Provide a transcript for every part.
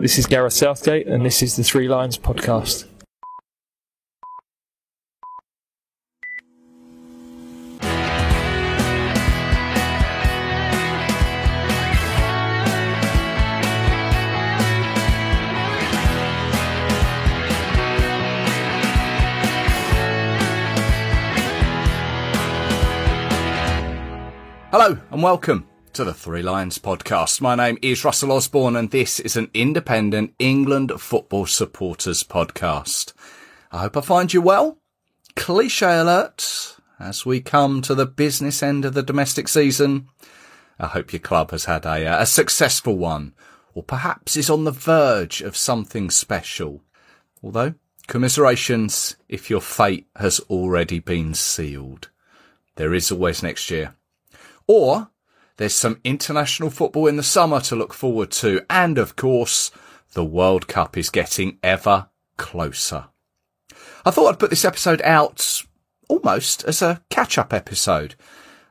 This is Gareth Southgate, and this is the Three Lions podcast. Hello and welcome to the Three Lions podcast. My name is Russell Osborne and this is an independent England football supporters podcast. I hope I find you well. Cliche alert as we come to the business end of the domestic season. I hope your club has had a successful one, or perhaps is on the verge of something special. Although, commiserations if your fate has already been sealed. There is always next year. Or there's some international football in the summer to look forward to. And of course, the World Cup is getting ever closer. I thought I'd put this episode out almost as a catch-up episode,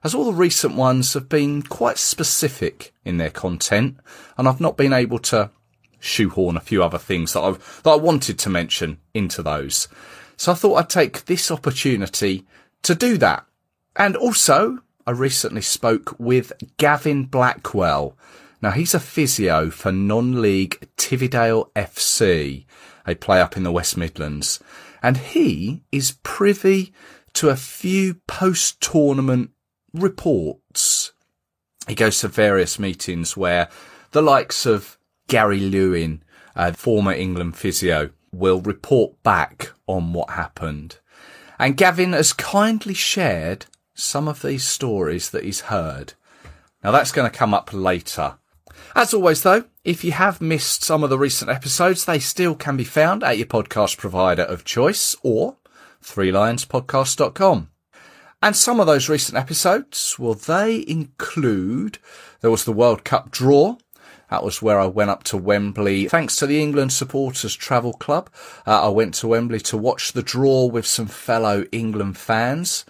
as all the recent ones have been quite specific in their content, and I've not been able to shoehorn a few other things that I wanted to mention into those. So I thought I'd take this opportunity to do that. And also, I recently spoke with Gavin Blackwell. Now, he's a physio for non-league Tividale FC. They play up in the West Midlands. And he is privy to a few post-tournament reports. He goes to various meetings where the likes of Gary Lewin, former England physio, will report back on what happened. And Gavin has kindly shared some of these stories that he's heard. Now that's going to come up later. As always though, if you have missed some of the recent episodes, they still can be found at your podcast provider of choice or threelionspodcast.com. And some of those recent episodes, well, they include, there was the World Cup draw. That was where I went up to Wembley. Thanks to the England Supporters Travel Club, I went to Wembley to watch the draw with some fellow England fans.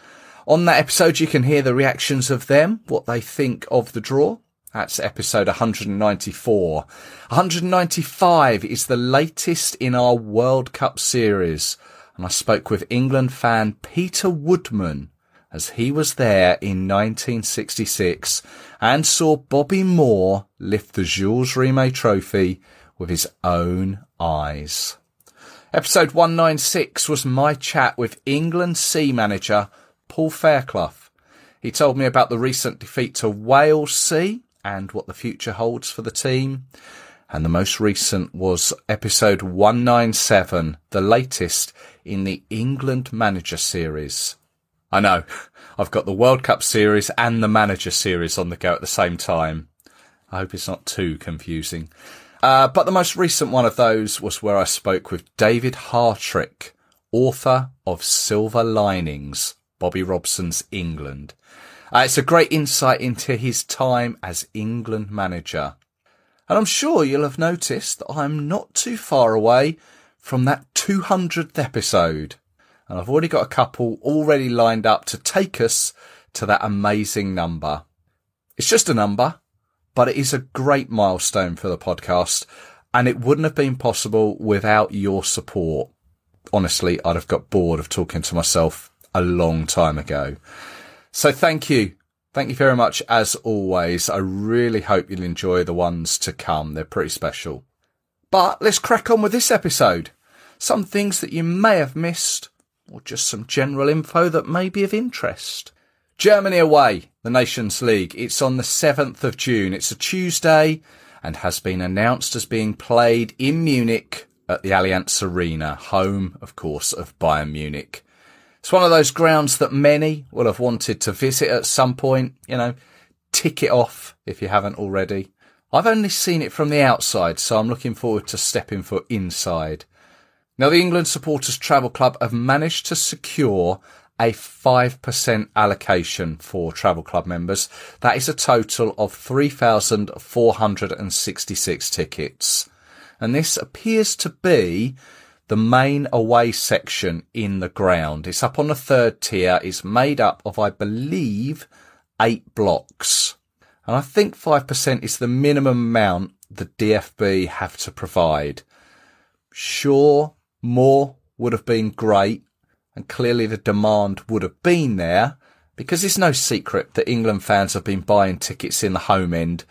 On that episode, you can hear the reactions of them, what they think of the draw. That's episode 194. 195 is the latest in our World Cup series. And I spoke with England fan Peter Woodman as he was there in 1966 and saw Bobby Moore lift the Jules Rimet trophy with his own eyes. Episode 196 was my chat with England C manager Paul Fairclough. He told me about the recent defeat to Wales C and what the future holds for the team. And the most recent was episode 197, the latest in the England Manager series. I know, I've got the World Cup series and the Manager series on the go at the same time. I hope it's not too confusing. But the most recent one of those was where I spoke with David Hartrick, author of Silver Linings, Bobby Robson's England. It's a great insight into his time as England manager. And I'm sure you'll have noticed that I'm not too far away from that 200th episode. And I've already got a couple already lined up to take us to that amazing number. It's just a number, but it is a great milestone for the podcast. And it wouldn't have been possible without your support. Honestly, I'd have got bored of talking to myself a long time ago. So thank you. Thank you very much as always. I really hope you'll enjoy the ones to come. They're pretty special. But let's crack on with this episode. Some things that you may have missed, or just some general info that may be of interest. Germany away, the Nations League. It's on the 7th of June. It's a Tuesday and has been announced as being played in Munich at the Allianz Arena, home, of course, of Bayern Munich. It's one of those grounds that many will have wanted to visit at some point, tick it off if you haven't already. I've only seen it from the outside, so I'm looking forward to stepping foot inside. Now, the England Supporters Travel Club have managed to secure a 5% allocation for Travel Club members. That is a total of 3,466 tickets. And this appears to be the main away section in the ground. It's up on the third tier. It's made up of, I believe, 8 blocks. And I think 5% is the minimum amount the DFB have to provide. Sure, more would have been great, and clearly the demand would have been there, because it's no secret that England fans have been buying tickets in the home end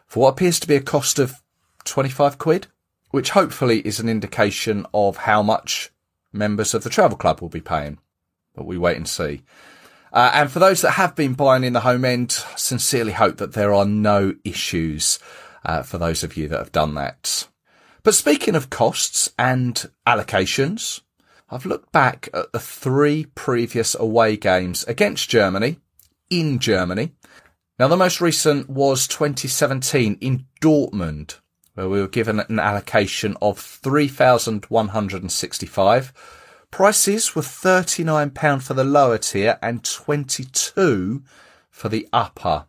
for what appears to be a cost of 25 quid, which hopefully is an indication of how much members of the travel club will be paying. But we wait and see. And for those that have been buying in the home end, sincerely hope that there are no issues for those of you that have done that. But speaking of costs and allocations, I've looked back at the 3 previous away games against Germany, in Germany. Now, the most recent was 2017 in Dortmund, where we were given an allocation of 3,165. Prices were £39 for the lower tier and £22 for the upper.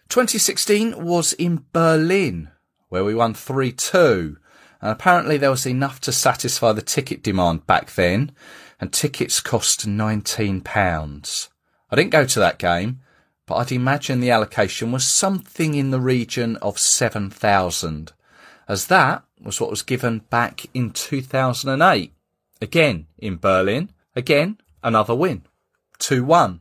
2016 was in Berlin, where we won 3-2. And apparently there was enough to satisfy the ticket demand back then, and tickets cost £19. I didn't go to that game, but I'd imagine the allocation was something in the region of 7,000, as that was what was given back in 2008. Again in Berlin, again another win, 2-1.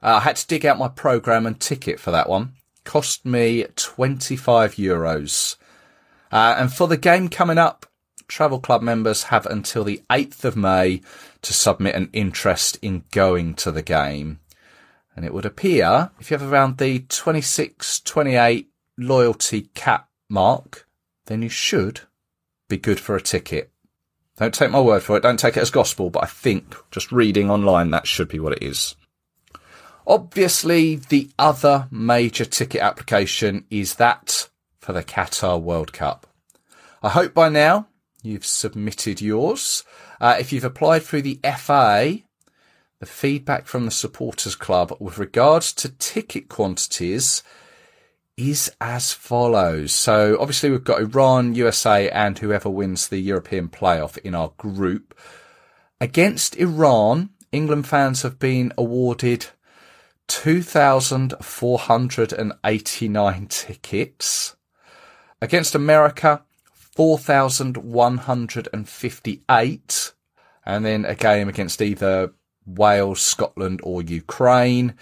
I had to dig out my programme and ticket for that one. Cost me €25. And for the game coming up, Travel Club members have until the 8th of May to submit an interest in going to the game. And it would appear, if you have around the 26, 28 loyalty cap mark, then you should be good for a ticket. Don't take my word for it, don't take it as gospel, but I think, just reading online, that should be what it is. Obviously, the other major ticket application is that for the Qatar World Cup. I hope by now you've submitted yours. If you've applied through the FA, the feedback from the supporters club with regards to ticket quantities is as follows. So obviously we've got Iran, USA and whoever wins the European playoff in our group. Against Iran, England fans have been awarded 2,489 tickets. Against America, 4,158. And then a game against either Wales, Scotland or Ukraine,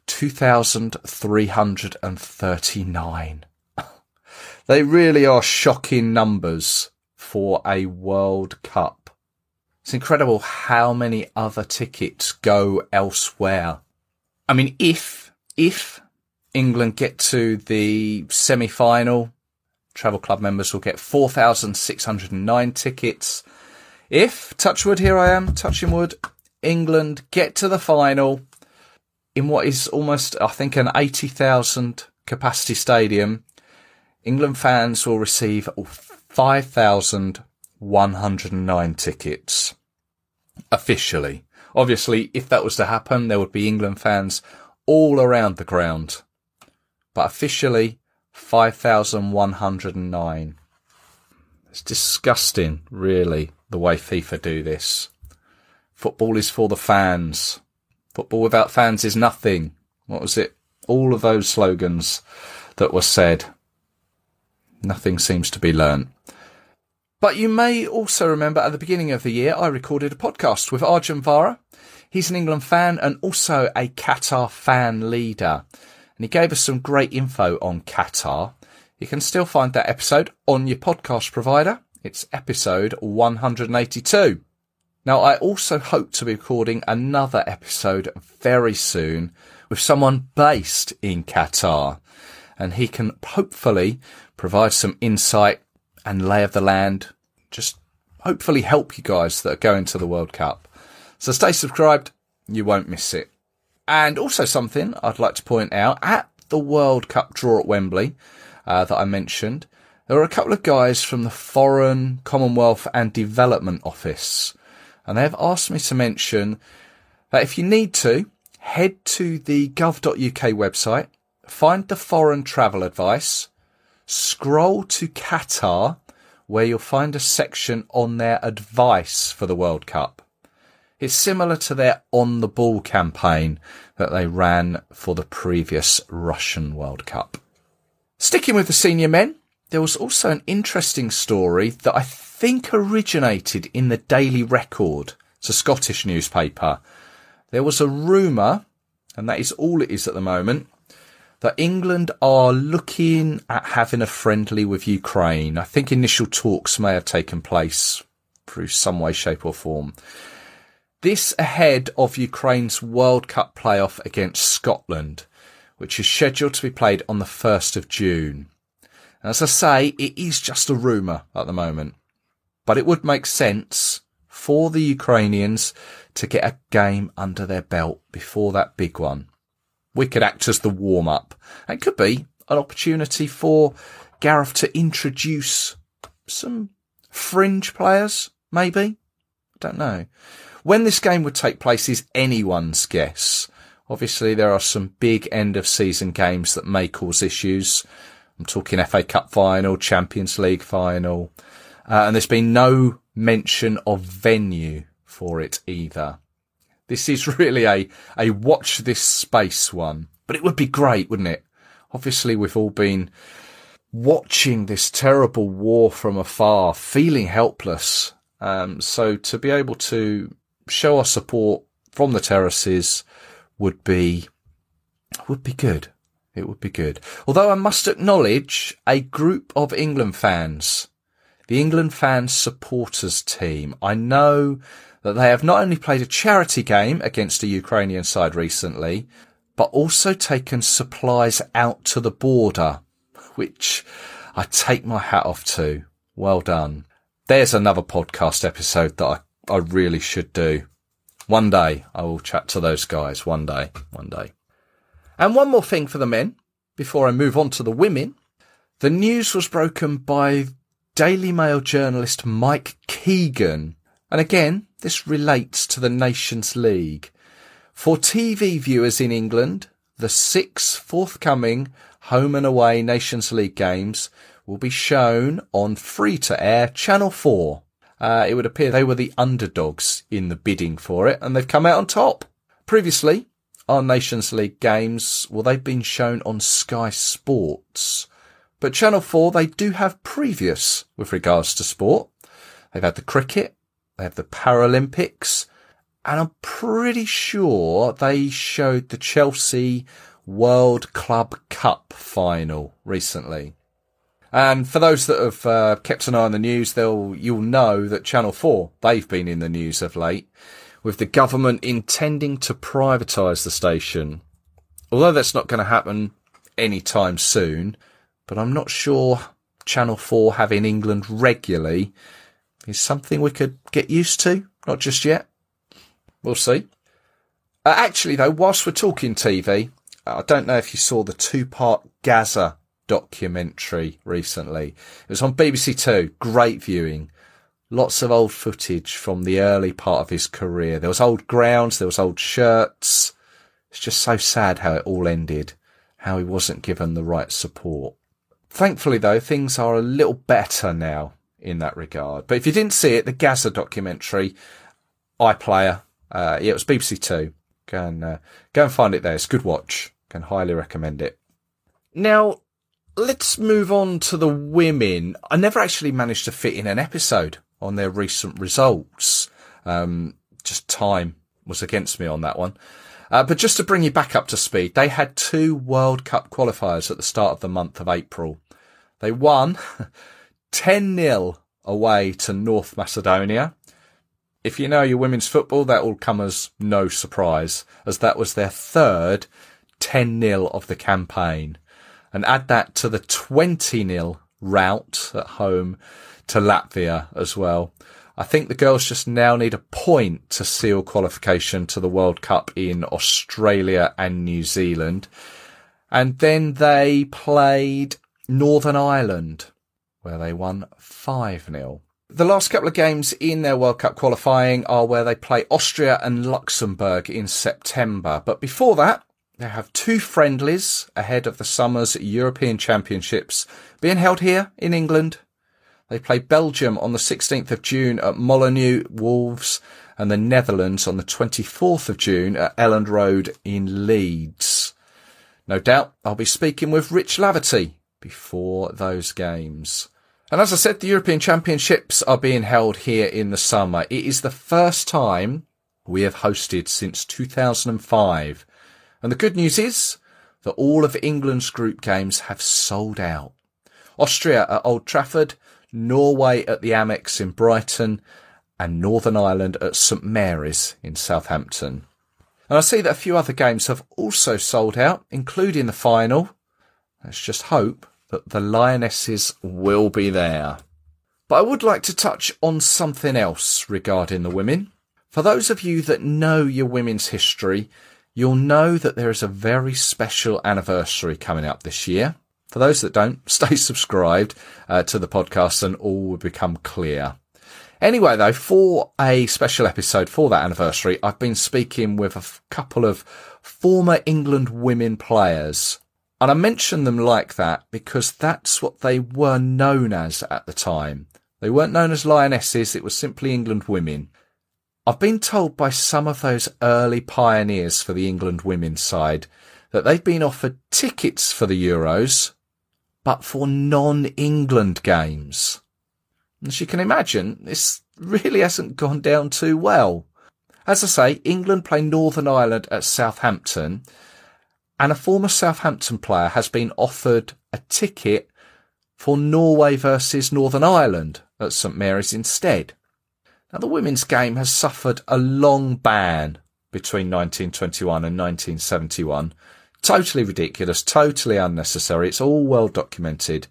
2,339. They really are shocking numbers for a World Cup. It's incredible how many other tickets go elsewhere. I mean, if England get to the semi-final, Travel Club members will get 4,609 tickets. If, touch wood, here I am, touching wood, England get to the final in what is almost, I think, an 80,000 capacity stadium, England fans will receive 5,109 tickets. Officially. Obviously, if that was to happen, there would be England fans all around the ground. But officially, 5,109. It's disgusting, really, the way FIFA do this. Football is for the fans. Football without fans is nothing. What was it? All of those slogans that were said. Nothing seems to be learnt. But you may also remember at the beginning of the year, I recorded a podcast with Arjun Vara. He's an England fan and also a Qatar fan leader. And he gave us some great info on Qatar. You can still find that episode on your podcast provider. It's episode 182. Now, I also hope to be recording another episode very soon with someone based in Qatar. And he can hopefully provide some insight and lay of the land. Just hopefully help you guys that are going to the World Cup. So stay subscribed. You won't miss it. And also something I'd like to point out, at the World Cup draw at Wembley that I mentioned, there were a couple of guys from the Foreign, Commonwealth and Development Office. And they've asked me to mention that if you need to, head to the gov.uk website, find the foreign travel advice, scroll to Qatar, where you'll find a section on their advice for the World Cup. It's similar to their On the Ball campaign that they ran for the previous Russian World Cup. Sticking with the senior men, there was also an interesting story that I think originated in the Daily Record. It's a Scottish newspaper. There was a rumour, and that is all it is at the moment, that England are looking at having a friendly with Ukraine. I think initial talks may have taken place through some way, shape or form. This ahead of Ukraine's World Cup playoff against Scotland, which is scheduled to be played on the 1st of June. And as I say, it is just a rumour at the moment. But it would make sense for the Ukrainians to get a game under their belt before that big one. We could act as the warm-up. It could be an opportunity for Gareth to introduce some fringe players, maybe. I don't know. When this game would take place is anyone's guess. Obviously, there are some big end-of-season games that may cause issues. I'm talking FA Cup final, Champions League final. And there's been no mention of venue for it either. This is really a watch this space one. But it would be great, wouldn't it? Obviously, we've all been watching this terrible war from afar, feeling helpless. So to be able to show our support from the terraces would be good. It would be good. Although I must acknowledge a group of England fans, the England Fans Supporters Team. I know that they have not only played a charity game against a Ukrainian side recently, but also taken supplies out to the border, which I take my hat off to. Well done. There's another podcast episode that I really should do. One day I will chat to those guys. One day. And one more thing for the men before I move on to the women. The news was broken by Daily Mail journalist Mike Keegan. And again, this relates to the Nations League. For TV viewers in England, the 6 forthcoming home and away Nations League games will be shown on free-to-air Channel 4. It would appear they were the underdogs in the bidding for it, and they've come out on top. Previously, our Nations League games, well, they've been shown on Sky Sports. But Channel 4, they do have previous with regards to sport. They've had the cricket, they have the Paralympics, and I'm pretty sure they showed the Chelsea World Club Cup final recently. And for those that have kept an eye on the news, you'll know that Channel 4, they've been in the news of late, with the government intending to privatise the station. Although that's not going to happen anytime soon, but I'm not sure Channel 4 having England regularly is something we could get used to. Not just yet. We'll see. Actually, though, whilst we're talking TV, I don't know if you saw the 2-part Gaza documentary recently. It was on BBC Two. Great viewing. Lots of old footage from the early part of his career. There was old grounds, there was old shirts. It's just so sad how it all ended, how he wasn't given the right support. Thankfully, though, things are a little better now in that regard. But if you didn't see it, the Gaza documentary, iPlayer, it was BBC Two. Go and find it there. It's a good watch. Can highly recommend it. Now, let's move on to the women. I never actually managed to fit in an episode on their recent results. Just time was against me on that one. But just to bring you back up to speed, they had 2 World Cup qualifiers at the start of the month of April. They won 10-0 away to North Macedonia. If you know your women's football, that will come as no surprise, as that was their 3rd 10-0 of the campaign. And add that to the 20-0 rout at home to Latvia as well. I think the girls just now need a point to seal qualification to the World Cup in Australia and New Zealand. And then they played Northern Ireland, where they won 5-0. The last couple of games in their World Cup qualifying are where they play Austria and Luxembourg in September. But before that, they have 2 friendlies ahead of the summer's European Championships being held here in England. They play Belgium on the 16th of June at Molineux Wolves and the Netherlands on the 24th of June at Elland Road in Leeds. No doubt I'll be speaking with Rich Laverty before those games. And as I said, the European Championships are being held here in the summer. It is the first time we have hosted since 2005. And the good news is that all of England's group games have sold out. Austria at Old Trafford, Norway at the Amex in Brighton, and Northern Ireland at St Mary's in Southampton. And I see that a few other games have also sold out, including the final. Let's just hope that the Lionesses will be there. But I would like to touch on something else regarding the women. For those of you that know your women's history, you'll know that there is a very special anniversary coming up this year. For those that don't, stay subscribed to the podcast and all will become clear. Anyway, though, for a special episode for that anniversary, I've been speaking with a couple of former England women players. And I mention them like that because that's what they were known as at the time. They weren't known as Lionesses, it was simply England women. I've been told by some of those early pioneers for the England women's side that they'd been offered tickets for the Euros, but for non-England games. As you can imagine, this really hasn't gone down too well. As I say, England play Northern Ireland at Southampton, and a former Southampton player has been offered a ticket for Norway versus Northern Ireland at St Mary's instead. Now, the women's game has suffered a long ban between 1921 and 1971. Totally ridiculous, totally unnecessary. It's all well documented.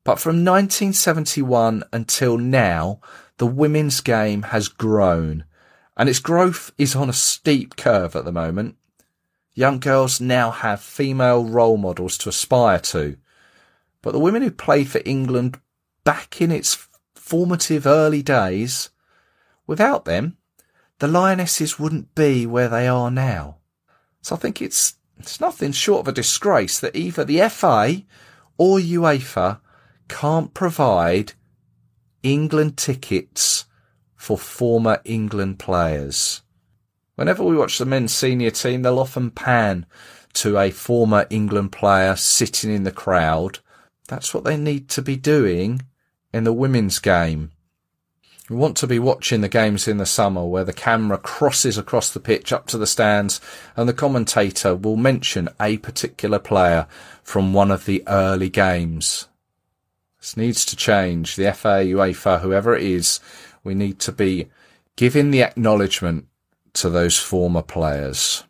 But from 1971 until now, the women's game has grown, and its growth is on a steep curve at the moment. Young girls now have female role models to aspire to. But the women who played for England back in its formative early days, without them, the Lionesses wouldn't be where they are now. So I think it's nothing short of a disgrace that either the FA or UEFA can't provide England tickets for former England players. Whenever we watch the men's senior team, they'll often pan to a former England player sitting in the crowd. That's what they need to be doing in the women's game. We want to be watching the games in the summer where the camera crosses across the pitch up to the stands and the commentator will mention a particular player from one of the early games. This needs to change. The FA, UEFA, whoever it is, we need to be giving the acknowledgement to those former players.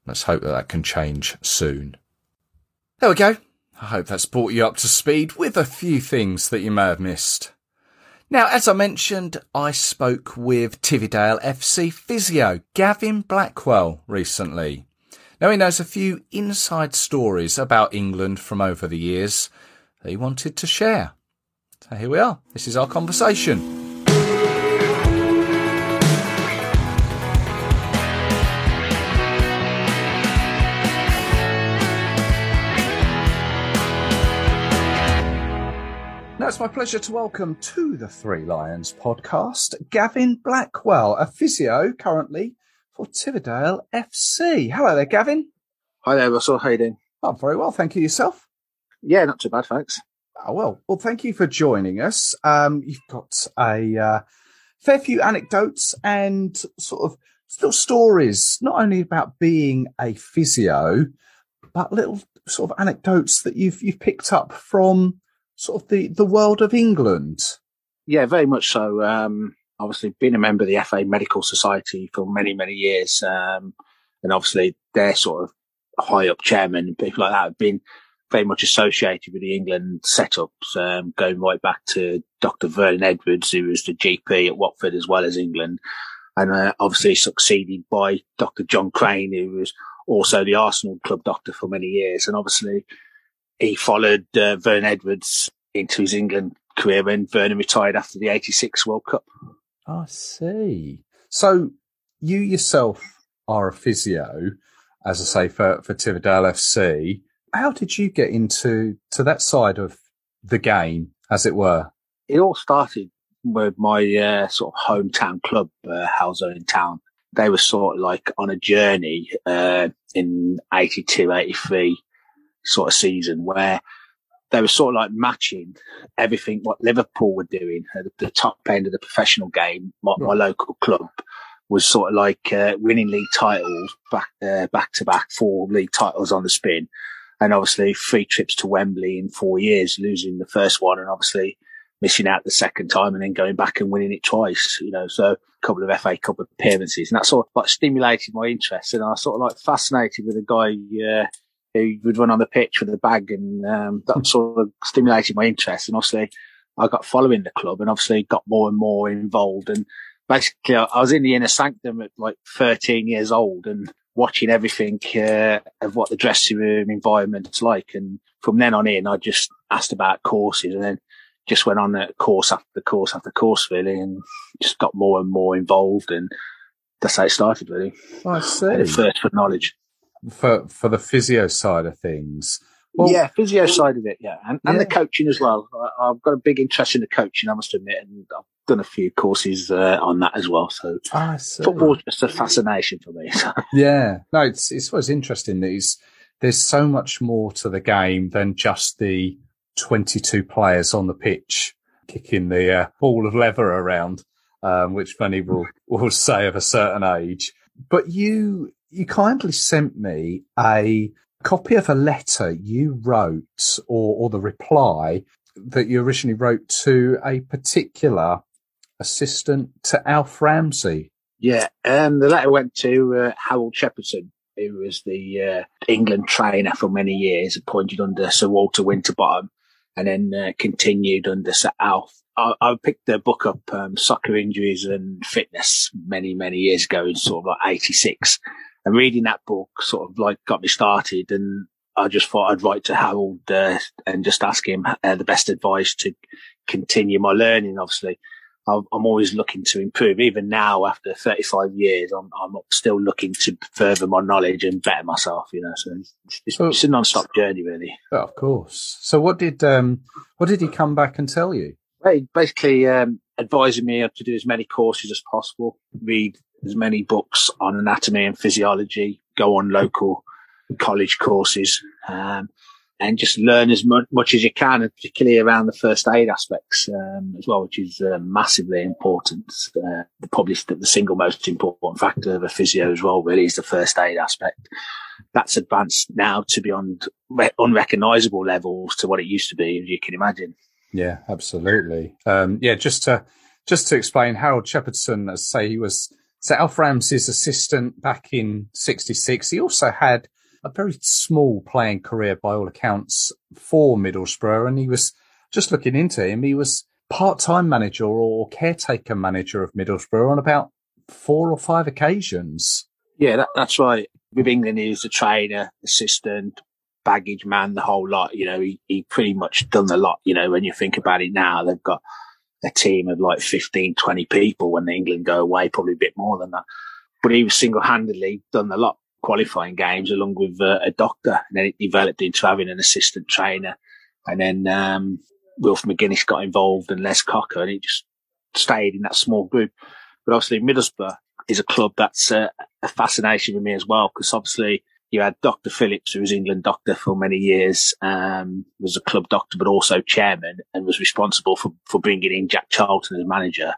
Let's hope that can change soon. There we go. I hope that's brought you up to speed with a few things that you may have missed. Now, as I mentioned, I spoke with Tividale FC physio Gavin Blackwell recently. Now, he knows a few inside stories about England from over the years that he wanted to share. So here we are. This is our conversation. Now it's my pleasure to welcome to the Three Lions podcast, Gavin Blackwell, a physio currently for Tividale FC. Hello there, Gavin. Hi there, Russell. How you doing? I'm very well, thank you. Yourself? Yeah, not too bad, thanks. Oh, well, thank you for joining us. You've got a fair few anecdotes and sort of little stories, not only about being a physio, but little sort of anecdotes that you've picked up from sort of the world of England. Yeah, very much so. Obviously, been a member of the FA Medical Society for many, many years. And obviously, their sort of high up chairman and people like that have been very much associated with the England setups, going right back to Dr. Vernon Edwards, who was the GP at Watford as well as England. And obviously succeeded by Dr. John Crane, who was also the Arsenal club doctor for many years. And obviously, he followed Vernon Edwards into his England career when Vernon retired after the 86 World Cup. I see. So you yourself are a physio, as I say, for Tividale FC. How did you get into that side of the game, as it were? It all started with my sort of hometown club, Halzone in town. They were sort of like on a journey in 82, 83 sort of season where they were sort of like matching everything what Liverpool were doing at the top end of the professional game. My local club was sort of like winning league titles back to back, 4 league titles on the spin, and obviously 3 trips to Wembley in 4 years, losing the first one and obviously missing out the second time and then going back and winning it twice, so a couple of FA Cup appearances, and that sort of like stimulated my interest, and I was sort of like fascinated with a guy who would run on the pitch with a bag, and that sort of stimulated my interest. And obviously I got following the club and obviously got more and more involved. And basically I was in the inner sanctum at like 13 years old and watching everything of what the dressing room environment's like. And from then on in, I just asked about courses and then just went on course after course after course, really, and just got more and more involved. And that's how it started, really. I see. The thirst for knowledge. For the physio side of things. Well, yeah, physio side of it, yeah. And the coaching as well. I've got a big interest in the coaching, I must admit, and I've done a few courses on that as well. So football's just a fascination for me. So. Yeah. No, it's always interesting that there's so much more to the game than just the 22 players on the pitch kicking the ball of leather around, which many will say of a certain age. But you kindly sent me a copy of a letter you wrote, or the reply that you originally wrote to a particular assistant to Alf Ramsey. Yeah, the letter went to Harold Shepherdson, who was the England trainer for many years, appointed under Sir Walter Winterbottom, and then continued under Sir Alf. I picked the book up, Soccer Injuries and Fitness, many, many years ago in sort of like 86. And reading that book sort of like got me started, and I just thought I'd write to Harold and just ask him the best advice to continue my learning. Obviously, I'm always looking to improve. Even now, after 35 years, I'm still looking to further my knowledge and better myself. So it's a non-stop journey, really. Oh, of course. So what did he come back and tell you? He basically advising me to do as many courses as possible, read as many books on anatomy and physiology, go on local college courses, and just learn as much as you can, particularly around the first aid aspects as well, which is massively important. Probably the single most important factor of a physio as well, really, is the first aid aspect. That's advanced now to beyond unrecognisable levels to what it used to be, as you can imagine. Yeah, absolutely. Just to explain, Harold Shepherdson, as I say, he was Sir Alf Ramsey's assistant back in 66. He also had a very small playing career by all accounts for Middlesbrough, and he was, just looking into him, he was part-time manager or caretaker manager of Middlesbrough on about 4 or 5 occasions. Yeah, that's right. With England, he was the trainer, assistant, baggage man, the whole lot. He pretty much done the lot. When you think about it now, they've got a team of like 15, 20 people when England go away, probably a bit more than that. But he was single-handedly done the lot, qualifying games along with a doctor, and then it developed into having an assistant trainer. And then Wilf McGuinness got involved and Les Cocker, and it just stayed in that small group. But obviously Middlesbrough is a club that's a fascination with me as well, because obviously you had Dr. Phillips, who was England doctor for many years, was a club doctor, but also chairman, and was responsible for bringing in Jack Charlton as manager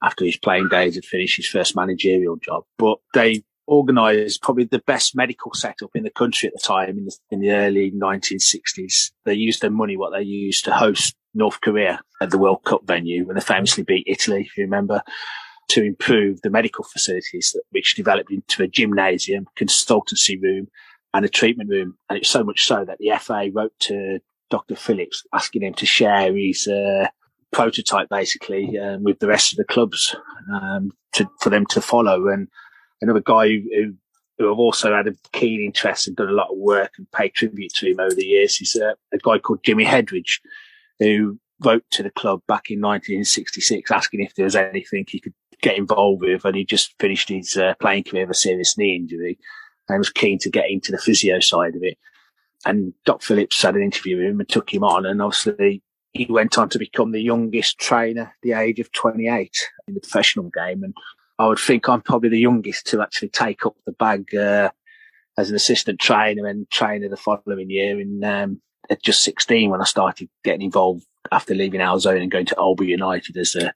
after his playing days had finished his first managerial job. But they organised probably the best medical setup in the country at the time in the early 1960s. They used their money, what they used, to host North Korea at the World Cup venue when they famously beat Italy, if you remember, to improve the medical facilities, which developed into a gymnasium, consultancy room and a treatment room. And it's so much so that the FA wrote to Dr. Phillips asking him to share his prototype, basically, with the rest of the clubs for them to follow. And another guy who have also had a keen interest and done a lot of work and paid tribute to him over the years is a guy called Jimmy Hedridge, who wrote to the club back in 1966 asking if there was anything he could get involved with, and he just finished his playing career with a serious knee injury and was keen to get into the physio side of it. And Doc Phillips had an interview with him and took him on, and obviously he went on to become the youngest trainer at the age of 28 in the professional game. And I would think I'm probably the youngest to actually take up the bag as an assistant trainer and trainer the following year in at just 16 when I started getting involved after leaving Alzone and going to Albury United as a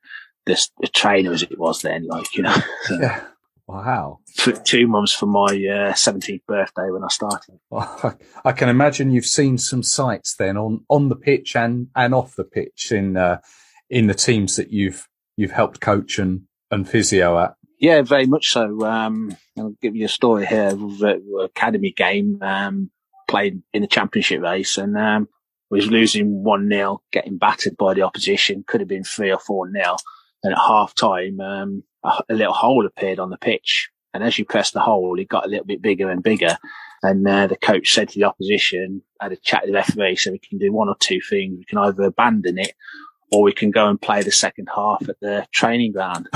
trainer, as it was then, like, you know. So, Yeah. Wow. 2 months for my 17th birthday when I started. Well, I can imagine you've seen some sights then on the pitch and off the pitch in the teams that you've helped coach and physio at. Yeah, very much so. I'll give you a story here of an academy game, played in the championship race, and was losing 1-0, getting battered by the opposition. Could have been 3 or 4-0. And at half time, a little hole appeared on the pitch. And as you press the hole, it got a little bit bigger and bigger. And the coach said to the opposition, had a chat with the referee, so we can do one or two things. We can either abandon it or we can go and play the second half at the training ground.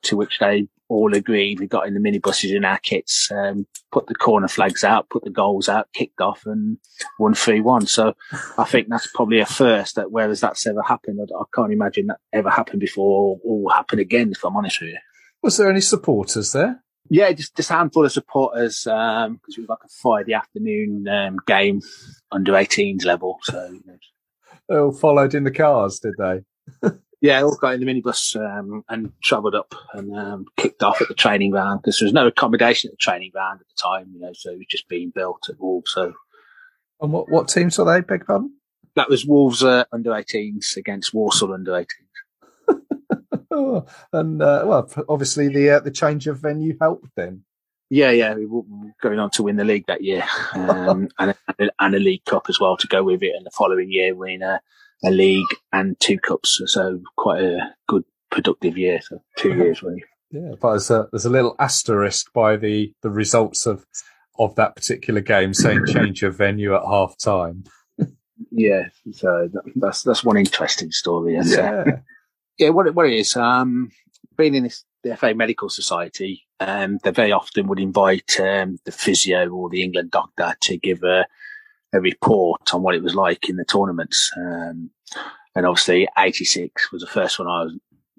To which they all agreed. We got in the minibuses in our kits, put the corner flags out, put the goals out, kicked off and won 3-1. So I think that's probably a first, that whereas that's ever happened, I can't imagine that ever happened before or will happen again, if I'm honest with you. Was there any supporters there? Yeah, just a handful of supporters, because it was like a Friday afternoon game, under 18s level. So, you know. They all followed in the cars, did they? Yeah, all got in the minibus and travelled up and kicked off at the training ground, because there was no accommodation at the training ground at the time, you know, so it was just being built at Wolves. So, and what teams were they, beg pardon? That was Wolves under 18s against Walsall under 18s. Oh, and well, obviously the change of venue helped then. Yeah, we were going on to win the league that year, and a League Cup as well to go with it, and the following year win a league and 2 cups. So quite a good, productive year. So 2 years really. Yeah, but there's a little asterisk by the results of that particular game saying change of venue at half time. Yeah, so that's one interesting story. Yeah. Yeah, what it is, being in the FA Medical Society, they very often would invite the physio or the England doctor to give a report on what it was like in the tournaments. And obviously 86 was the first one I was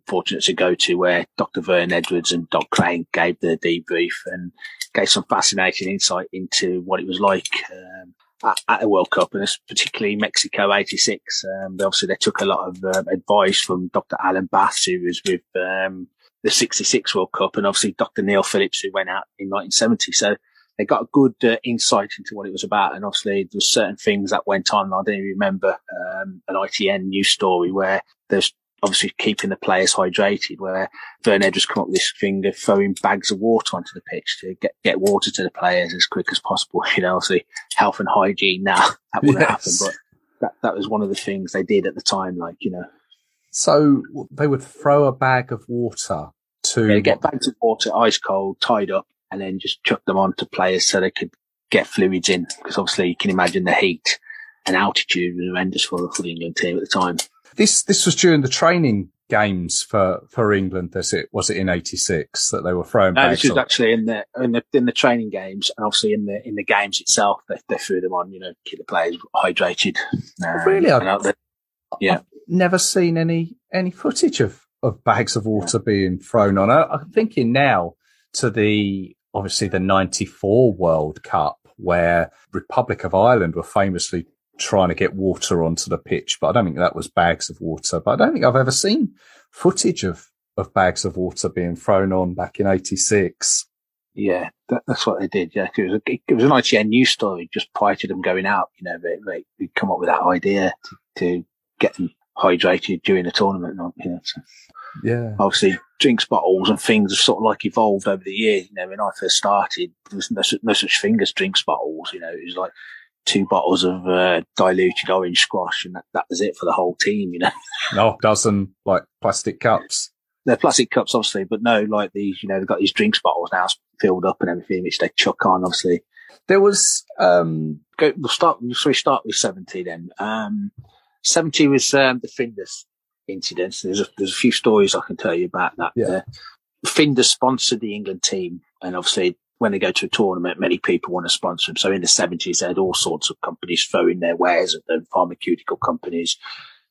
fortunate to go to, where Dr. Vern Edwards and Doc Crane gave the debrief and gave some fascinating insight into what it was like at a World Cup, and it's particularly Mexico 86. Obviously they took a lot of advice from Dr. Alan Bass, who was with the 66 World Cup, and obviously Dr. Neil Phillips, who went out in 1970. So they got a good insight into what it was about. And obviously there's certain things that went on. I don't even remember an ITN news story where there's obviously keeping the players hydrated, where Vern Edwards come up with this thing of throwing bags of water onto the pitch to get water to the players as quick as possible. You know, obviously health and hygiene now, that wouldn't happen, but that was one of the things they did at the time, like, you know. So they would throw a bag of water to... Yeah, get bags of water, ice cold, tied up, and then just chuck them on to players so they could get fluids in. Because obviously you can imagine the heat and altitude was horrendous for the England team at the time. This was during the training games for England. Was it in 86 that they were throwing bags? This was actually in the training games, and obviously in the games itself they threw them on, you know, keep the players hydrated. Really? Yeah. I've never seen any footage of bags of water being thrown on. I'm thinking now to obviously the 94 World Cup, where Republic of Ireland were famously trying to get water onto the pitch, but I don't think that was bags of water. But I don't think I've ever seen footage of bags of water being thrown on back in 86. Yeah, that's what they did. Yeah, it was an ITN news story just prior to them going out. You know, they come up with that idea to get them hydrated during the tournament. You know, so. Yeah. Obviously, drinks bottles and things have sort of like evolved over the years. You know, when I first started, there was no such thing as drinks bottles. You know, it was like 2 bottles of diluted orange squash, and that was it for the whole team. You know, no, dozen like plastic cups. They're plastic cups, obviously, but no, like these. You know, they've got these drinks bottles now filled up and everything, which they chuck on. Obviously, there was. We'll start with 70 then. 70 was the Findus incidents. There's a few stories I can tell you about that. Yeah. Findus sponsored the England team, and obviously when they go to a tournament, many people want to sponsor them. So in the 70s, they had all sorts of companies throwing their wares at them, pharmaceutical companies.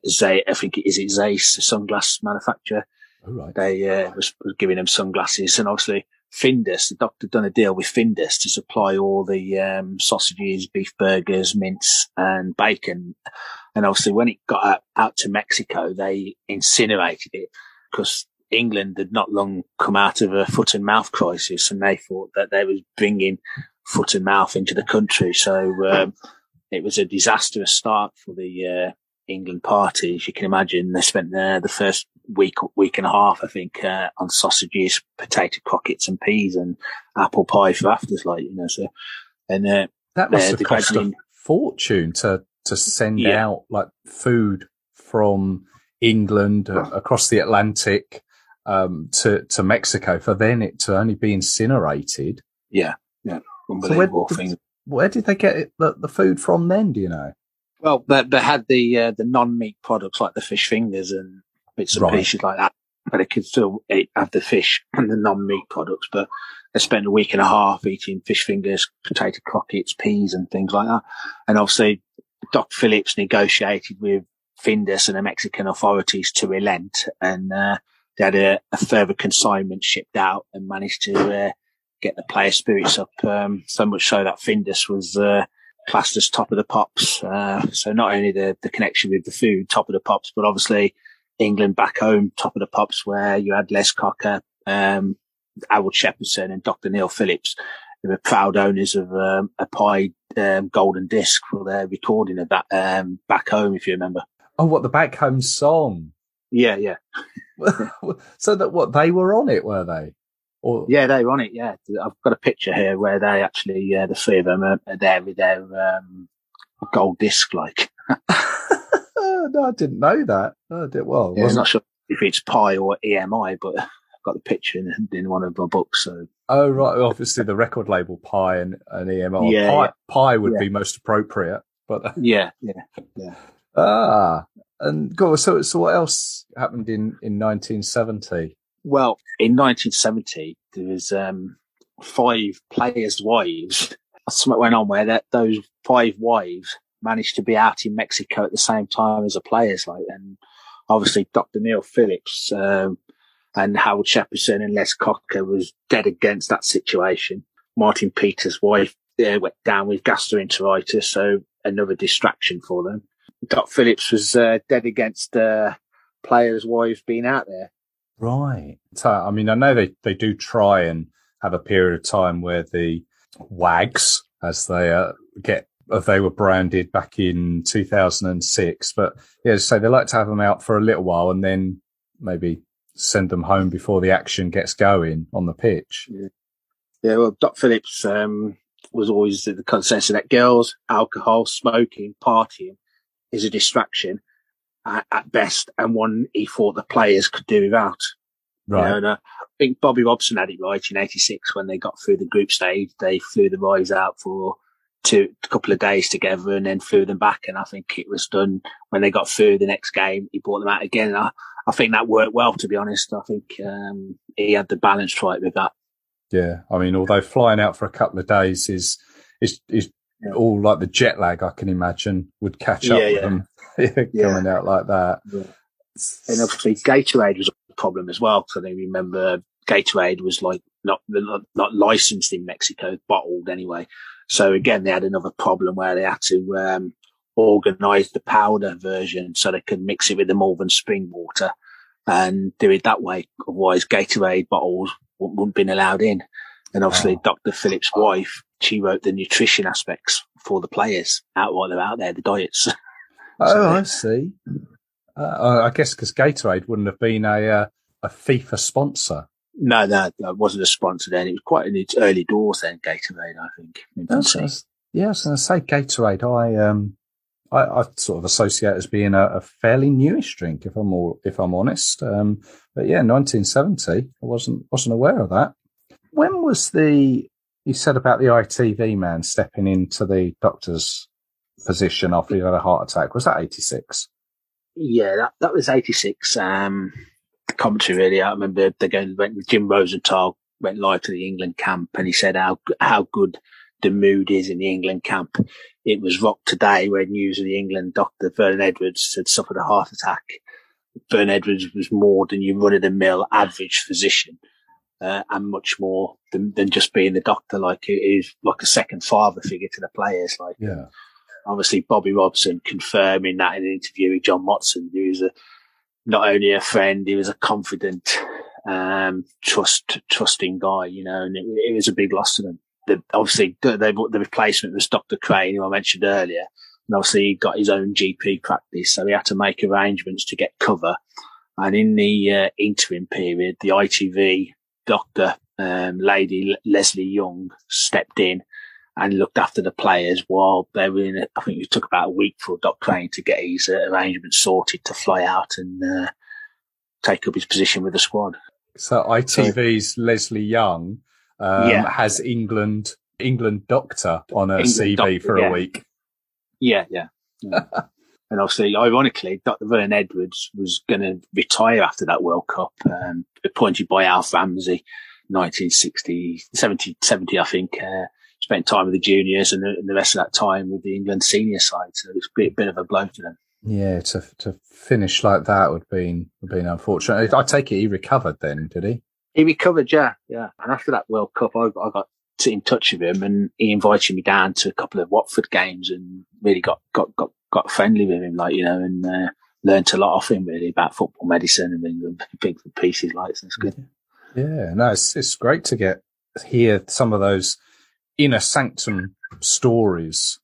I think it is Zeiss, the sunglass manufacturer. Oh, right. They was giving them sunglasses, and obviously Findus, the doctor done a deal with Findus to supply all the sausages, beef burgers, mince and bacon. And obviously when it got out to Mexico, they incinerated it because England had not long come out of a foot and mouth crisis, and they thought that they was bringing foot and mouth into the country. So it was a disastrous start for the England party. As you can imagine, they spent the first week and a half, I think, on sausages, potato croquettes and peas and apple pie for afters, like, you know. So, and that must have cost a fortune to send out like food from England across the Atlantic to Mexico for then it to only be incinerated. Yeah, unbelievable thing. Where did they get the food from then? Do you know? Well, they had the non-meat products like the fish fingers and bits and pieces like that, but they could still have the fish and the non-meat products. But they spent a week and a half eating fish fingers, potato croquettes, peas, and things like that. And obviously, Doc Phillips negotiated with Findus and the Mexican authorities to relent, and they had a further consignment shipped out and managed to get the player spirits up, so much so that Findus was classed as top of the pops. So not only the connection with the food, top of the pops, but obviously England back home, top of the pops, where you had Les Cocker, Howard Shepherdson and Dr. Neil Phillips, who were proud owners of a Pi golden disc for their recording of that back home, if you remember. Oh, what, the back home song? Yeah, yeah. So that they were on it, were they? Or... Yeah, they were on it. Yeah, I've got a picture here where they actually, the three of them are there with their gold disc, like. No, I didn't know that. I did well. Yeah, I'm not sure if it's Pi or EMI, but I've got the picture in one of my books. So. Oh right, obviously the record label Pi and EMI. Yeah, Pi would be most appropriate, but yeah. And go. So what else happened in 1970? Well, in 1970, there was 5 players' wives. Something went on where those 5 wives managed to be out in Mexico at the same time as the players, like, and obviously Dr. Neil Phillips and Howard Shepherdson and Les Cocker was dead against that situation. Martin Peters' wife went down with gastroenteritis, so another distraction for them. Doc Phillips was dead against players' wives being out there. Right. So, I mean, I know they do try and have a period of time where the WAGs, as they were branded back in 2006, but yeah, so they like to have them out for a little while and then maybe send them home before the action gets going on the pitch. Yeah, well, Doc Phillips was always the consensus that girls, alcohol, smoking, partying is a distraction at best, and one he thought the players could do without. Right. You know, and I think Bobby Robson had it right in '86 when they got through the group stage. They flew the boys out for a couple of days together and then flew them back. And I think it was done when they got through the next game. He brought them out again. And I think that worked well, to be honest. I think he had the balance right with that. Yeah, I mean, although flying out for a couple of days is all like the jet lag, I can imagine, would catch up with them coming out like that. Yeah. And obviously Gatorade was a problem as well, because I remember Gatorade was like not licensed in Mexico, bottled anyway. So again, they had another problem where they had to organise the powder version so they could mix it with the Malvern spring water and do it that way. Otherwise, Gatorade bottles wouldn't have been allowed in. And obviously, Dr. Phillips' wife, she wrote the nutrition aspects for the players while they're out there, the diets. I see. I guess because Gatorade wouldn't have been a FIFA sponsor. No, it wasn't a sponsor then. It was quite in its early doors then, Gatorade, I think. I was going to say Gatorade. I sort of associate as being a fairly newish drink, if I'm honest. But yeah, 1970, I wasn't aware of that. When was you said about the ITV man stepping into the doctor's position after he had a heart attack? Was that 86? Yeah, that was 86. The commentary, really. I remember Jim Rosenthal went live to the England camp and he said how good the mood is in the England camp. It was rocked today when news of the England doctor, Vernon Edwards, had suffered a heart attack. Vernon Edwards was more than your run-of-the-mill average physician. and much more than just being the doctor. Like, he was like a second father figure to the players. Like, obviously Bobby Robson confirming that in an interview with John Motson, who was not only a friend, he was a confident, trusting guy, you know, and it was a big loss to them. Obviously, the replacement was Dr. Crane, who I mentioned earlier, and obviously he got his own GP practice, so he had to make arrangements to get cover. And in the interim period, the ITV doctor, lady Leslie Young, stepped in and looked after the players while they were in I think it took about a week for Doc Crane to get his arrangements sorted to fly out and take up his position with the squad. So ITV's Leslie Young has England doctor on her CV doctor, for a week. Yeah. And obviously, ironically, Dr. Vernon Edwards was going to retire after that World Cup, appointed by Alf Ramsey, 70, I think. Spent time with the juniors and the rest of that time with the England senior side. So it's a bit of a blow to them. Yeah, to finish like that would have been unfortunate. I take it he recovered then, did he? He recovered, yeah. And after that World Cup, I got in touch with him, and he invited me down to a couple of Watford games and really got friendly with him, like, you know, and learnt a lot off him really about football medicine and England, big pieces like that. It's good. Yeah, no, it's great to hear some of those inner sanctum stories.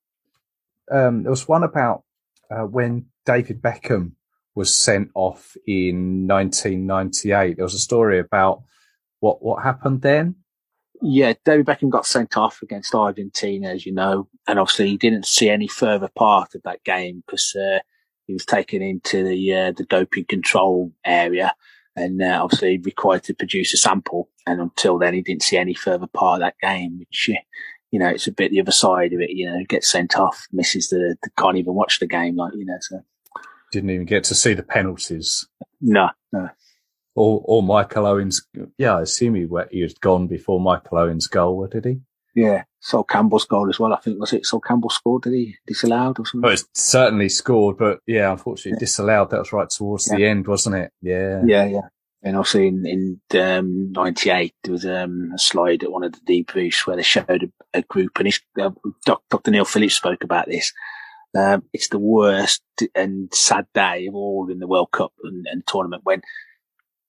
There was one about when David Beckham was sent off in 1998. There was a story about what happened then. Yeah, David Beckham got sent off against Argentina, as you know, and obviously he didn't see any further part of that game because he was taken into the doping control area and obviously required to produce a sample. And until then, he didn't see any further part of that game, which, you know, it's a bit the other side of it. You know, gets sent off, misses can't even watch the game, like, you know. So didn't even get to see the penalties. No. Or Michael Owen's. Yeah, I assume he had gone before Michael Owen's goal, did he? Yeah, Sol Campbell's goal as well. I think, was it Sol Campbell scored? Did he disallowed or something? Well, it certainly scored, but yeah, unfortunately disallowed. That was right towards the end, wasn't it? Yeah. And also in 98, there was a slide at one of the debriefs where they showed a group, and Dr. Neil Phillips spoke about this. It's the worst and sad day of all in the World Cup and tournament when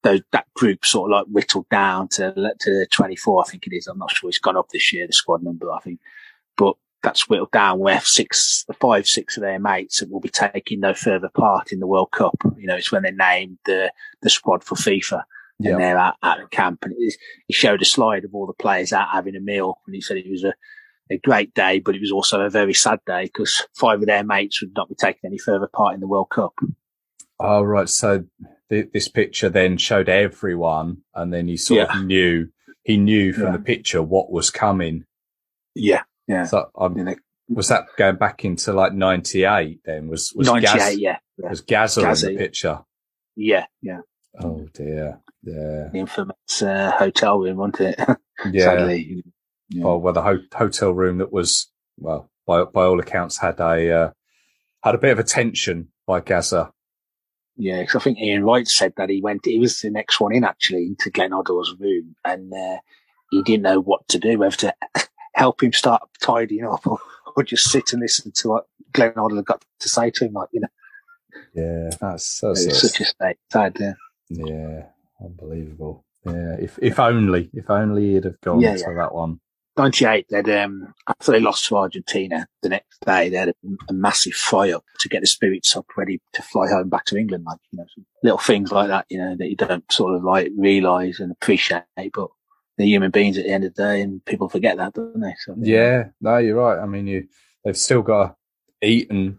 that group sort of like whittled down to 24, I think it is. I'm not sure it's gone up this year, the squad number, I think. But that's whittled down where 6 of their mates will be taking no further part in the World Cup. You know, it's when they named the squad for FIFA and they're out of camp. And he showed a slide of all the players out having a meal, and he said it was a great day, but it was also a very sad day because 5 of their mates would not be taking any further part in the World Cup. Oh, right. So this picture then showed everyone, and then he sort of knew from the picture what was coming. Yeah. So was that going back into like 98 then? Was 98, Was Gazza in the picture? Yeah. Oh dear. Yeah. The infamous hotel room, wasn't it? Yeah. Sadly. Yeah. Oh, well, the hotel room that was, well, by all accounts had a bit of attention by Gazza. Yeah, because I think Ian Wright said that he was the next one in actually into Glenn Hoddle's room, and he didn't know what to do, whether to help him start tidying up or just sit and listen to what Glenn Hoddle got to say to him, like, you know. Yeah, that's such a state. Sad, yeah, unbelievable. Yeah, if only he'd have gone to that one. 98, after they lost to Argentina, the next day they had a massive fry up to get the spirits up, ready to fly home back to England. Like, you know, little things like that, you know, that you don't sort of like realise and appreciate, but they're human beings at the end of the day, and people forget that, don't they? So, yeah, no, you're right. I mean, they've still got to eat and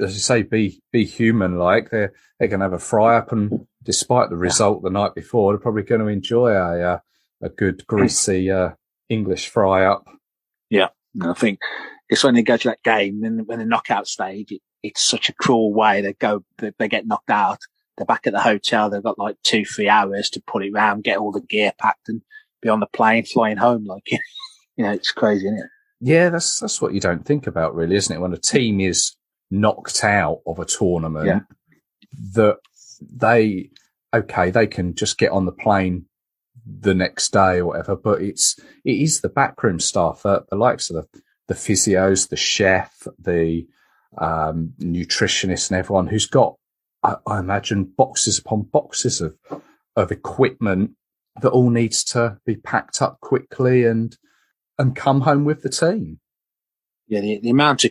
as you say, be human. Like they're going to have a fry up, and despite the result the night before, they're probably going to enjoy a good greasy English fry up. Yeah, and I think it's when they go to that game, and when the knockout stage, it's such a cruel way. They get knocked out. They're back at the hotel. They've got like 2-3 hours to put it round, get all the gear packed, and be on the plane flying home. Like, you know, it's crazy, isn't it? Yeah, that's what you don't think about, really, isn't it? When a team is knocked out of a tournament, that they can just get on the plane the next day or whatever. But it is the backroom staff, the likes of the physios, the chef, the nutritionist, and everyone who's got, I imagine, boxes upon boxes of equipment that all needs to be packed up quickly and come home with the team. Yeah, the amount of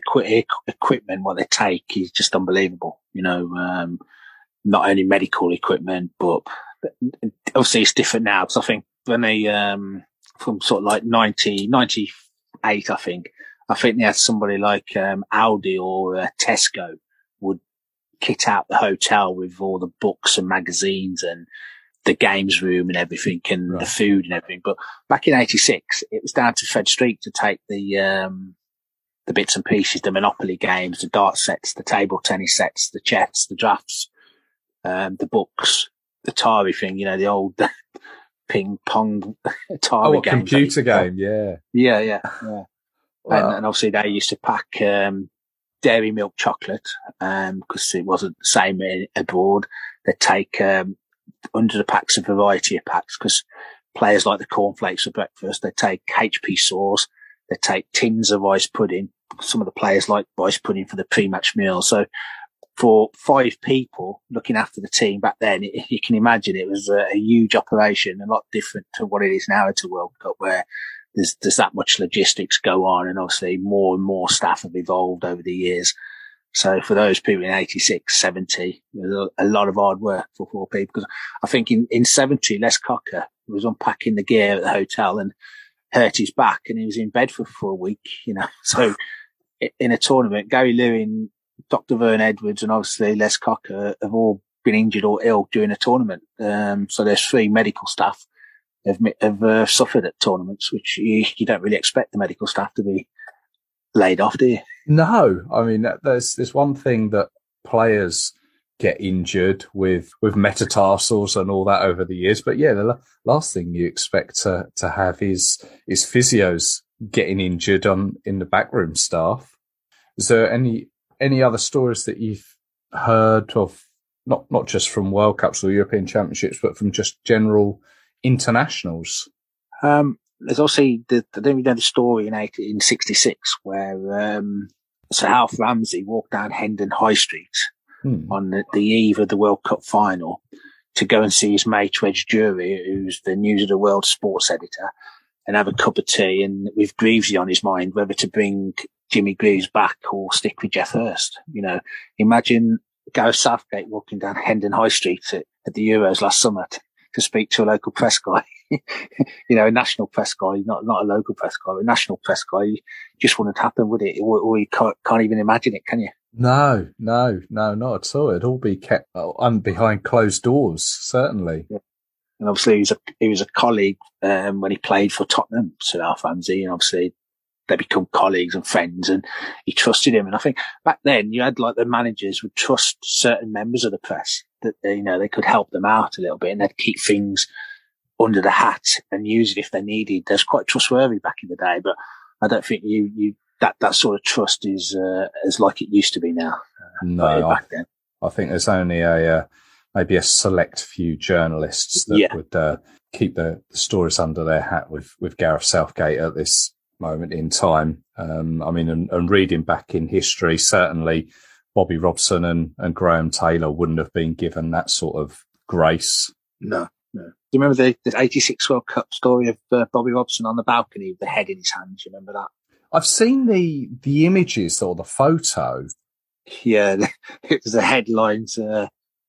equipment what they take is just unbelievable. Not only medical equipment, but obviously it's different now. Because I think when they from sort of like 98, I think they had somebody like Aldi or Tesco would kit out the hotel with all the books and magazines and the games room and everything and the food and everything. But back in 86, it was down to Fred Street to take the bits and pieces, the Monopoly games, the dart sets, the table tennis sets, the chess, the drafts, the books, the Atari thing, the old ping pong Atari game. Computer game, yeah. Yeah. Wow. And obviously they used to pack dairy milk chocolate because it wasn't the same abroad. They'd take under the packs a variety of packs because players like the cornflakes for breakfast. They'd take HP sauce. They'd take tins of rice pudding. Some of the players like rice pudding for the pre-match meal. So for 5 people looking after the team back then, you can imagine it was a huge operation, a lot different to what it is now at a World Cup where there's that much logistics go on, and obviously more and more staff have evolved over the years. So for those people in 86, 70, there's a lot of hard work for 4 people. Because I think in 70, Les Cocker was unpacking the gear at the hotel and hurt his back, and he was in bed for a week, So in a tournament, Gary Lewin, Dr. Vern Edwards, and obviously Les Cocker have all been injured or ill during a tournament. So there's 3 medical staff have suffered at tournaments, which you don't really expect the medical staff to be laid off, do you? No, I mean, there's one thing that players get injured with metatarsals and all that over the years, but yeah, the last thing you expect to have is physios getting injured in the backroom staff. Is there any other stories that you've heard of, not just from World Cups or European Championships, but from just general internationals? There's also I don't even know the story in 66 where Sir Alf Ramsey walked down Hendon High Street on the eve of the World Cup final to go and see his mate Reg Jury, who's the News of the World sports editor, and have a cup of tea, and with Greavesy on his mind whether to bring Jimmy Greaves back or stick with Geoff Hurst. Imagine Gareth Southgate walking down Hendon High Street at the Euros last summer to speak to a local press guy, a national press guy, not a local press guy, a national press guy. Just wouldn't happen, would it? Or you can't even imagine it, can you? No, not at all. It'd all be kept behind closed doors, certainly. Yeah. And obviously he was a colleague when he played for Tottenham, Sir Alf Ramsey, and obviously they become colleagues and friends, and he trusted him. And I think back then you had like the managers would trust certain members of the press that they could help them out a little bit, and they'd keep things under the hat and use it if they needed. That's quite trustworthy back in the day, but I don't think that sort of trust is as like it used to be now. No, back then. I think there's only maybe a select few journalists that would keep the stories under their hat with Gareth Southgate at this moment in time. And reading back in history, certainly Bobby Robson and Graham Taylor wouldn't have been given that sort of grace. No. Do you remember the 86 World Cup story of Bobby Robson on the balcony with the head in his hands? You remember that? I've seen the images or the photo. Yeah, it was the headlines,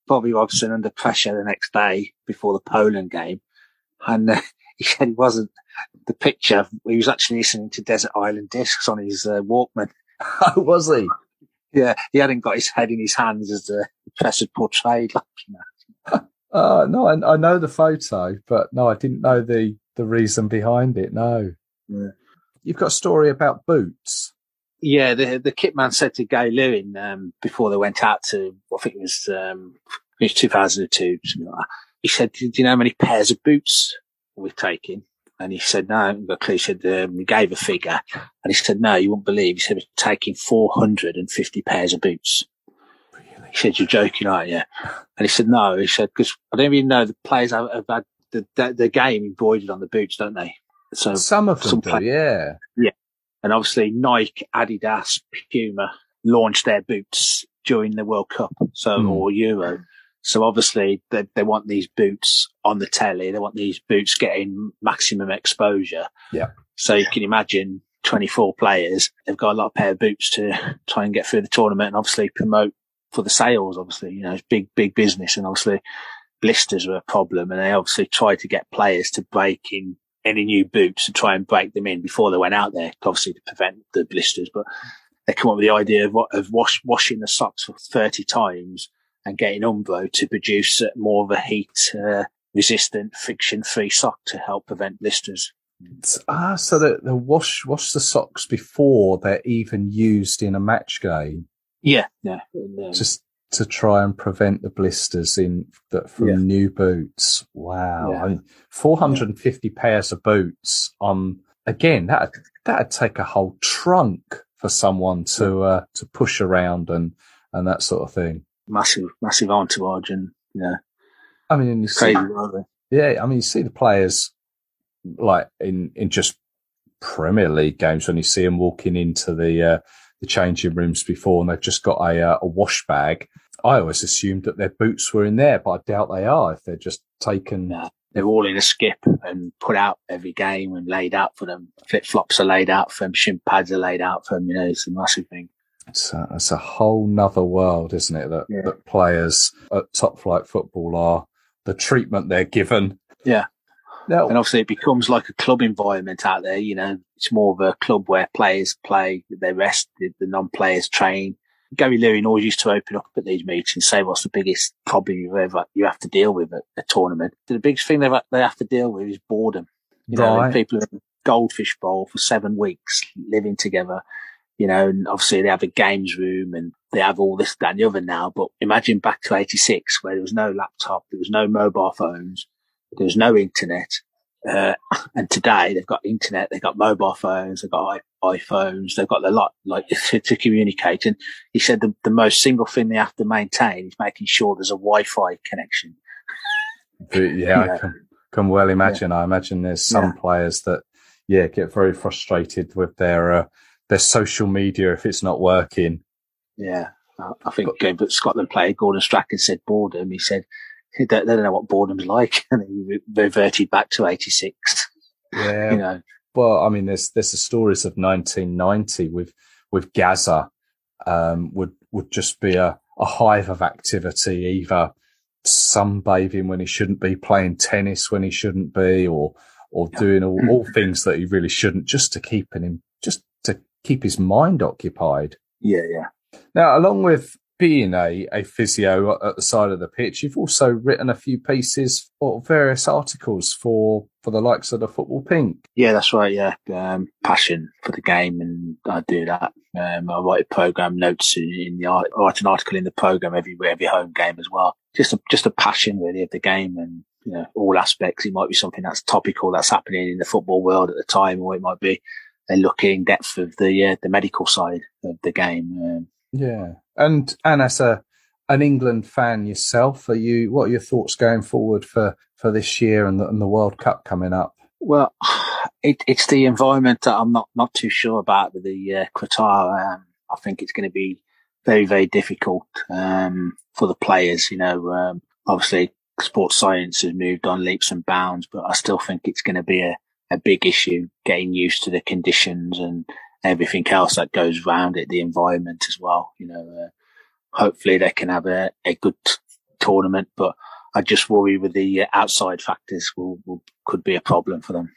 Bobby Robson under pressure the next day before the Poland game. And he said he wasn't the picture. He was actually listening to Desert Island Discs on his Walkman. Oh, was he? Yeah, he hadn't got his head in his hands as the press had portrayed. No, I know the photo, but no, I didn't know the reason behind it. No. Yeah. You've got a story about boots. Yeah, the kit man said to Gary Lewin before they went out to, I think it was 2002, something like that. He said, "Do you know how many pairs of boots we've taken?" And he said, "No, I haven't got a clue." He said, he gave a figure, and he said, "No, you won't believe." He said, "We're taking 450 pairs of boots." Really? He said, "You're joking, aren't you?" And he said, "No." He said, "Because I don't even know the players have had the game embroidered on the boots, don't they? So some of them do, yeah. Yeah. And obviously Nike, Adidas, Puma launched their boots during the World Cup, or Euro. So obviously they want these boots on the telly. They want these boots getting maximum exposure. Yeah. So you can imagine 24 players. They've got a lot of pair of boots to try and get through the tournament and obviously promote for the sales. Obviously, it's big business, and obviously blisters are a problem. And they obviously try to get players to break in any new boots and try and break them in before they went out there, obviously to prevent the blisters. But they come up with the idea of washing the socks for 30 times and getting Umbro to produce more of a heat resistant, friction-free sock to help prevent blisters. So they'll wash the socks before they're even used in a match game. Yeah. Just to try and prevent the blisters from new boots. Wow. Yeah. I mean, 450 pairs of boots. Again, that'd take a whole trunk for someone to push around and that sort of thing. Massive entourage, and I mean, you crazy, you see the players like in just Premier League games when you see them walking into the changing rooms before, and they've just got a wash bag. I always assumed that their boots were in there, but I doubt they are if they're just taken. No, they're all in a skip and put out every game and laid out for them. Flip flops are laid out for them. Shin pads are laid out for them. It's a massive thing. It's a whole nother world, isn't it? That players at top flight football are, the treatment they're given. Yeah. Now, and obviously it becomes like a club environment out there. It's more of a club where players play, they rest, the non-players train. Gary Lewin always used to open up at these meetings and say, what's the biggest problem you have to deal with at a tournament? The biggest thing they have to deal with is boredom. People are in a goldfish bowl for 7 weeks living together. And obviously they have a games room and they have all this, that and the other now. But imagine back to 86 where there was no laptop, there was no mobile phones, there was no internet. And today they've got internet, they've got mobile phones, they've got iPhones, they've got a lot to communicate. And he said the most single thing they have to maintain is making sure there's a Wi-Fi connection. Yeah, I can well imagine. Yeah. I imagine there's some players that, get very frustrated with their social media if it's not working. Yeah. I think Scotland player Gordon Strachan said boredom. He said, they don't know what boredom's like. And he reverted back to 86. Yeah. Well, I mean, there's the stories of 1990 with Gaza, would just be a hive of activity, either sunbathing when he shouldn't be, playing tennis when he shouldn't be, or doing all things that he really shouldn't, just to keep his mind occupied. Yeah. Now, along with being a physio at the side of the pitch, you've also written a few pieces or various articles for the likes of the Football Pink. Yeah, that's right. Yeah. Passion for the game, and I do that. I write program notes I write an article in the program every home game as well. Just a passion really of the game, and all aspects. It might be something that's topical that's happening in the football world at the time, or it might be a look in depth of the medical side of the game. And as an England fan yourself, what are your thoughts going forward for this year and the World Cup coming up? Well, it's the environment that I'm not too sure about with the Qatar. I think it's going to be very, very difficult for the players. Obviously sports science has moved on leaps and bounds, but I still think it's going to be a big issue getting used to the conditions and everything else that goes around it, the environment as well. Hopefully they can have a good tournament, but I just worry with the outside factors could be a problem for them.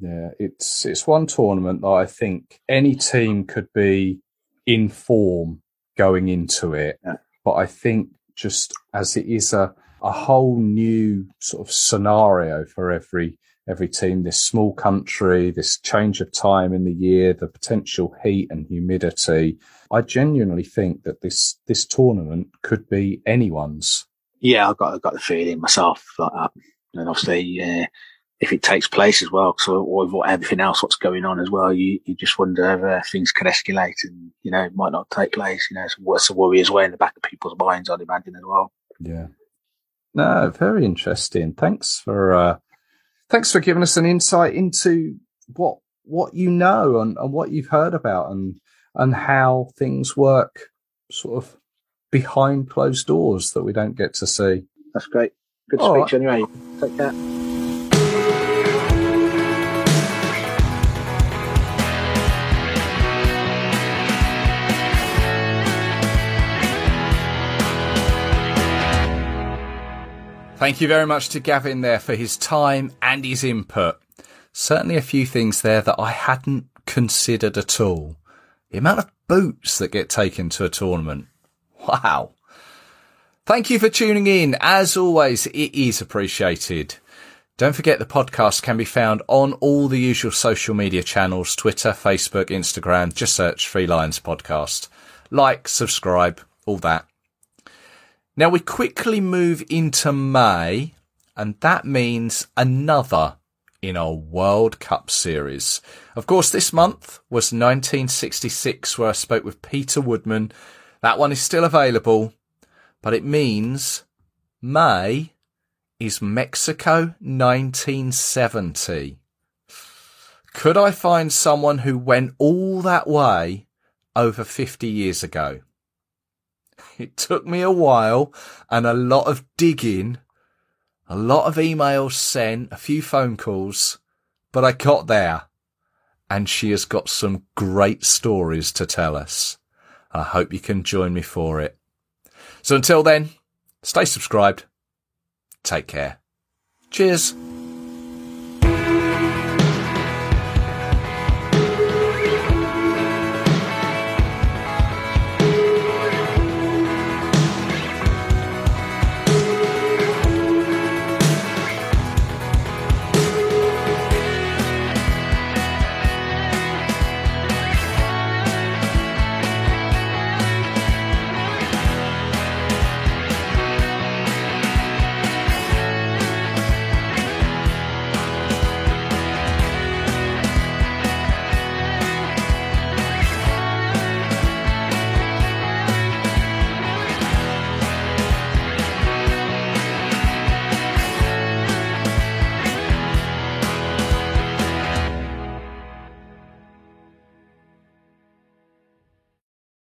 Yeah, it's one tournament that I think any team could be in form going into it, but I think just as it is a whole new sort of scenario for every team, this small country, this change of time in the year, the potential heat and humidity, I genuinely think that this tournament could be anyone's. Yeah, I've got the feeling myself like that. And obviously, if it takes place as well, so with everything else what's going on as well, you just wonder if things could escalate and, it might not take place. It's a worry as well in the back of people's minds, I'd imagine as well. Yeah. No, very interesting. Thanks for Thanks for giving us an insight into what you know and what you've heard about and how things work sort of behind closed doors that we don't get to see. That's great. Good to speak to you anyway. Take care. Thank you very much to Gavin there for his time and his input. Certainly a few things there that I hadn't considered at all. The amount of boots that get taken to a tournament. Wow. Thank you for tuning in. As always, it is appreciated. Don't forget the podcast can be found on all the usual social media channels, Twitter, Facebook, Instagram. Just search Three Lions Podcast. Like, subscribe, all that. Now we quickly move into May, and that means another in our World Cup series. Of course, this month was 1966, where I spoke with Peter Woodman. That one is still available, but it means May is Mexico 1970. Could I find someone who went all that way over 50 years ago? It took me a while and a lot of digging, a lot of emails sent, a few phone calls, but I got there, and she has got some great stories to tell us. I hope you can join me for it. So until then, stay subscribed. Take care. Cheers.